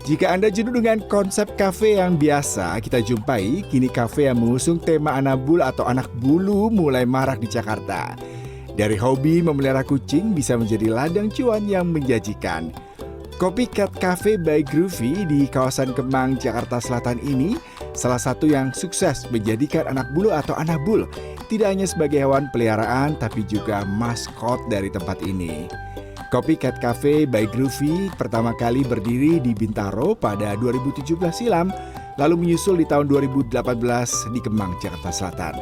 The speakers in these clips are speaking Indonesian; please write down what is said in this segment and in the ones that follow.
Jika Anda jenuh dengan konsep kafe yang biasa kita jumpai, kini kafe yang mengusung tema anabul atau anak bulu mulai marak di Jakarta. Dari hobi memelihara kucing bisa menjadi ladang cuan yang menjanjikan. Copycat Cafe by Groovy di kawasan Kemang, Jakarta Selatan ini salah satu yang sukses menjadikan anak bulu atau anabul tidak hanya sebagai hewan peliharaan tapi juga maskot dari tempat ini. Copycat Cafe by Groovy pertama kali berdiri di Bintaro pada 2017 silam, lalu menyusul di tahun 2018 di Kemang, Jakarta Selatan.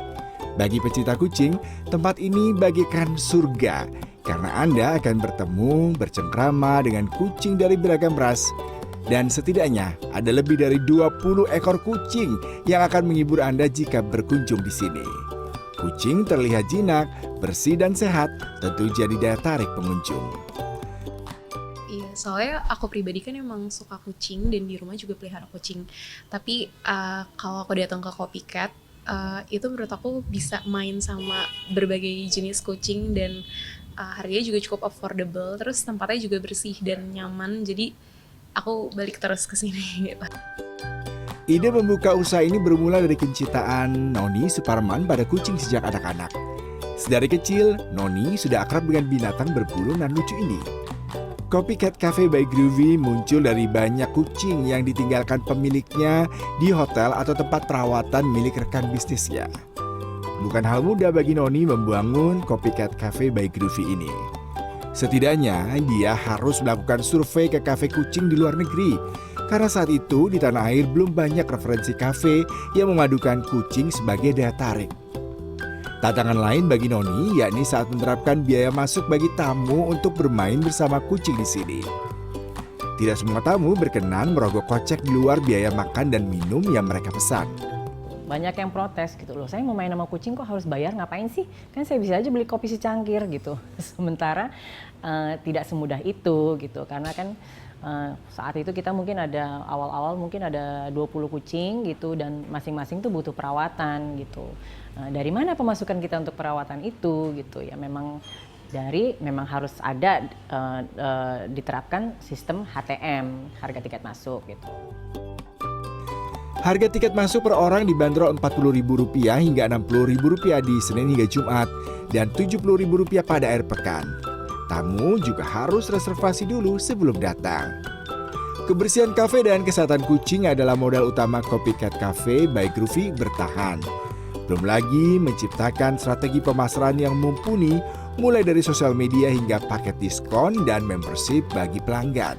Bagi pecinta kucing, tempat ini bagaikan surga karena Anda akan bertemu bercengkrama dengan kucing dari beragam ras. Dan setidaknya ada lebih dari 20 ekor kucing yang akan menghibur Anda jika berkunjung di sini. Kucing terlihat jinak, bersih dan sehat, tentu jadi daya tarik pengunjung. Iya, soalnya aku pribadi kan emang suka kucing dan di rumah juga pelihara kucing. Tapi kalau aku datang ke Copycat, itu menurut aku bisa main sama berbagai jenis kucing dan harganya juga cukup affordable. Terus tempatnya juga bersih dan nyaman, jadi aku balik terus ke sini gitu. Ide membuka usaha ini bermula dari kecintaan Noni Suparman pada kucing sejak anak-anak. Sedari kecil, Noni sudah akrab dengan binatang berbulu dan lucu ini. Copycat Cafe by Groovy muncul dari banyak kucing yang ditinggalkan pemiliknya di hotel atau tempat perawatan milik rekan bisnisnya. Bukan hal mudah bagi Noni membangun Copycat Cafe by Groovy ini. Setidaknya dia harus melakukan survei ke kafe kucing di luar negeri. Karena saat itu di tanah air belum banyak referensi kafe yang memadukan kucing sebagai daya tarik. Tantangan lain bagi Noni yakni saat menerapkan biaya masuk bagi tamu untuk bermain bersama kucing di sini. Tidak semua tamu berkenan merogoh kocek di luar biaya makan dan minum yang mereka pesan. Banyak yang protes gitu loh, saya mau main sama kucing kok harus bayar, ngapain sih? Kan saya bisa aja beli kopi secangkir gitu. Sementara tidak semudah itu gitu, karena kan saat itu kita mungkin ada awal-awal mungkin ada 20 kucing gitu dan masing-masing tuh butuh perawatan gitu. Dari mana pemasukan kita untuk perawatan itu gitu ya, memang harus ada diterapkan sistem HTM, harga tiket masuk gitu. Harga tiket masuk per orang dibanderol Rp40.000 hingga Rp60.000 di Senin hingga Jumat dan Rp70.000 pada akhir pekan. Tamu juga harus reservasi dulu sebelum datang. Kebersihan kafe dan kesehatan kucing adalah modal utama Copycat Cafe by Groovy bertahan. Belum lagi menciptakan strategi pemasaran yang mumpuni mulai dari sosial media hingga paket diskon dan membership bagi pelanggan.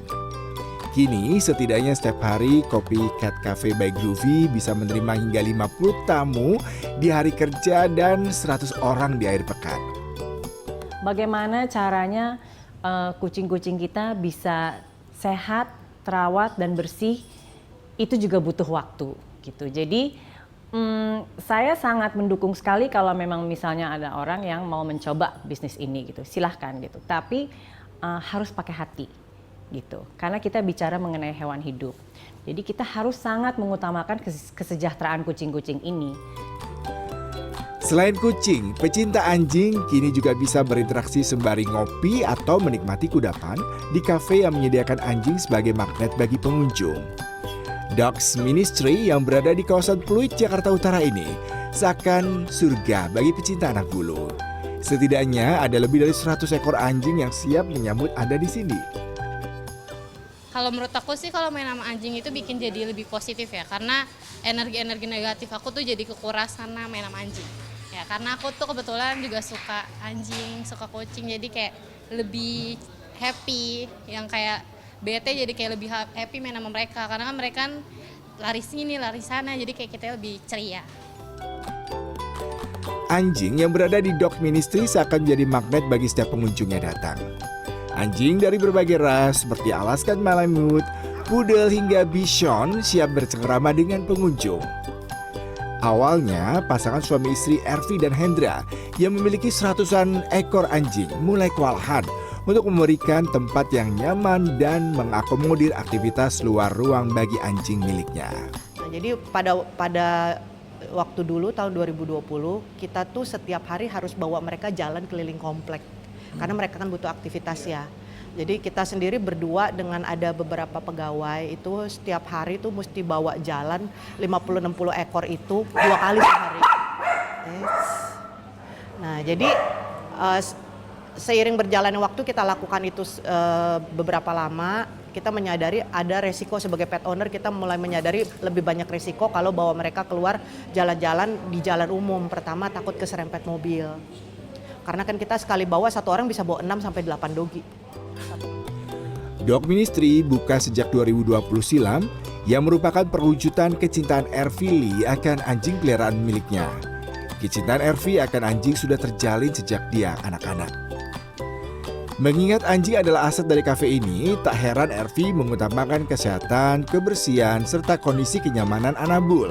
Kini setidaknya setiap hari Copycat Cafe by Groovy bisa menerima hingga 50 tamu di hari kerja dan 100 orang di akhir pekan. Bagaimana caranya kucing-kucing kita bisa sehat, terawat dan bersih, itu juga butuh waktu gitu. Jadi saya sangat mendukung sekali kalau memang misalnya ada orang yang mau mencoba bisnis ini gitu, silahkan gitu. Tapi harus pakai hati gitu, karena kita bicara mengenai hewan hidup. Jadi kita harus sangat mengutamakan kesejahteraan kucing-kucing ini. Selain kucing, pecinta anjing kini juga bisa berinteraksi sembari ngopi atau menikmati kudapan di kafe yang menyediakan anjing sebagai magnet bagi pengunjung. Dogs Ministry yang berada di kawasan Pluit, Jakarta Utara ini seakan surga bagi pecinta anak bulu. Setidaknya ada lebih dari 100 ekor anjing yang siap menyambut Anda di sini. Kalau menurut aku sih kalau main sama anjing itu bikin jadi lebih positif ya, karena energi-energi negatif aku tuh jadi kekuras karena main sama anjing. Ya karena aku tuh kebetulan juga suka anjing, suka kucing, jadi kayak lebih happy, yang kayak bete jadi kayak lebih happy main sama mereka, karena kan mereka kan lari sini, lari sana, jadi kayak kita lebih ceria. Anjing yang berada di Dog Ministry seakan menjadi magnet bagi setiap pengunjung yang datang. Anjing dari berbagai ras seperti Alaskan Malamute, Poodle hingga Bichon siap bercengkrama dengan pengunjung. Awalnya, pasangan suami istri Ervi dan Hendra yang memiliki seratusan ekor anjing mulai kewalahan untuk memberikan tempat yang nyaman dan mengakomodir aktivitas luar ruang bagi anjing miliknya. Nah, jadi pada waktu dulu tahun 2020 kita tuh setiap hari harus bawa mereka jalan keliling komplek karena mereka kan butuh aktivitas ya. Jadi kita sendiri berdua dengan ada beberapa pegawai itu setiap hari itu mesti bawa jalan 50-60 ekor itu 2 kali sehari. Nah jadi seiring berjalannya waktu kita lakukan itu beberapa lama, kita menyadari ada resiko sebagai pet owner, kita mulai menyadari lebih banyak resiko kalau bawa mereka keluar jalan-jalan di jalan umum. Pertama takut keserempet mobil. Karena kan kita sekali bawa satu orang bisa bawa 6 sampai 8 dogi. Dog Ministry buka sejak 2020 silam yang merupakan perwujudan kecintaan Ervili akan anjing peliharaan miliknya. Kecintaan Ervi akan anjing sudah terjalin sejak dia anak-anak. Mengingat anjing adalah aset dari kafe ini, tak heran Ervi mengutamakan kesehatan, kebersihan, serta kondisi kenyamanan Anabul.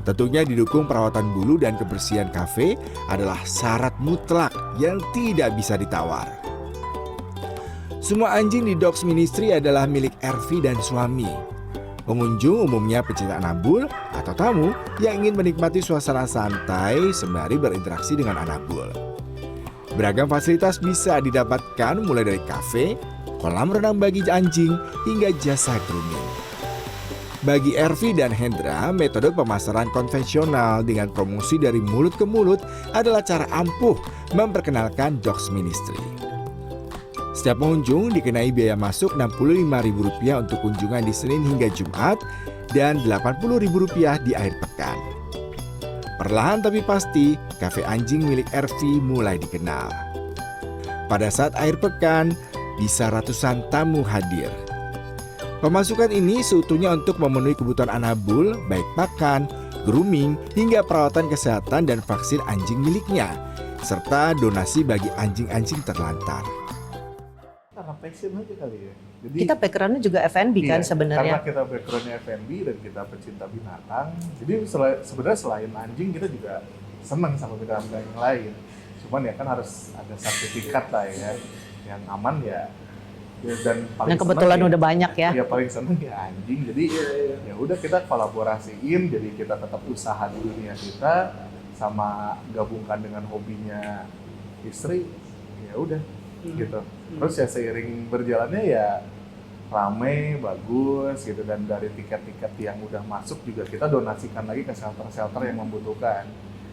Tentunya didukung perawatan bulu dan kebersihan kafe adalah syarat mutlak yang tidak bisa ditawar. Semua anjing di Dogs Ministry adalah milik Ervi dan suami. Pengunjung umumnya pecinta Anabul atau tamu yang ingin menikmati suasana santai sembari berinteraksi dengan Anabul. Beragam fasilitas bisa didapatkan mulai dari kafe, kolam renang bagi anjing, hingga jasa grooming. Bagi Ervi dan Hendra, metode pemasaran konvensional dengan promosi dari mulut ke mulut adalah cara ampuh memperkenalkan Dogs Ministry. Setiap pengunjung dikenai biaya masuk Rp65.000 untuk kunjungan di Senin hingga Jumat dan Rp80.000 di akhir pekan. Perlahan tapi pasti, kafe anjing milik Ervi mulai dikenal. Pada saat akhir pekan, bisa ratusan tamu hadir. Pemasukan ini seutuhnya untuk memenuhi kebutuhan Anabul, baik pakan, grooming, hingga perawatan kesehatan dan vaksin anjing miliknya, serta donasi bagi anjing-anjing terlantar. Karena passion aja kali ya. Jadi Kita backgroundnya juga F&B kan iya, sebenarnya. Karena kita backgroundnya F&B dan kita pecinta binatang. Jadi sebenarnya selain anjing kita juga senang sama binatang yang lain. Cuman ya kan harus ada sertifikat lah ya, yang aman ya. Dan paling Yang kebetulan seneng udah banyak ya. Ya paling seneng ya anjing. Jadi ya udah kita kolaborasiin. Jadi kita tetap usaha di dunia kita sama gabungkan dengan hobinya istri. Ya udah gitu. Terus ya seiring berjalannya ya rame, bagus gitu, dan dari tiket-tiket yang udah masuk juga kita donasikan lagi ke shelter-shelter yang membutuhkan.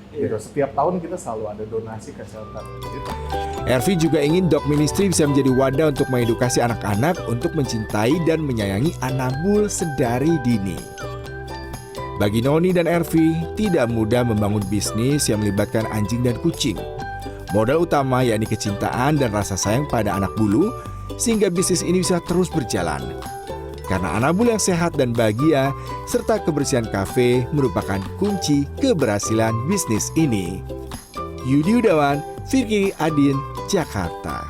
Gitu. Setiap tahun kita selalu ada donasi ke shelter gitu. Ervi juga ingin Dog Ministry bisa menjadi wadah untuk mengedukasi anak-anak untuk mencintai dan menyayangi Anabul sedari dini. Bagi Noni dan Ervi, tidak mudah membangun bisnis yang melibatkan anjing dan kucing. Modal utama yakni kecintaan dan rasa sayang pada anak bulu, sehingga bisnis ini bisa terus berjalan. Karena Anabul yang sehat dan bahagia, serta kebersihan kafe merupakan kunci keberhasilan bisnis ini. Yudi Udawan, Firki Adin, Jakarta.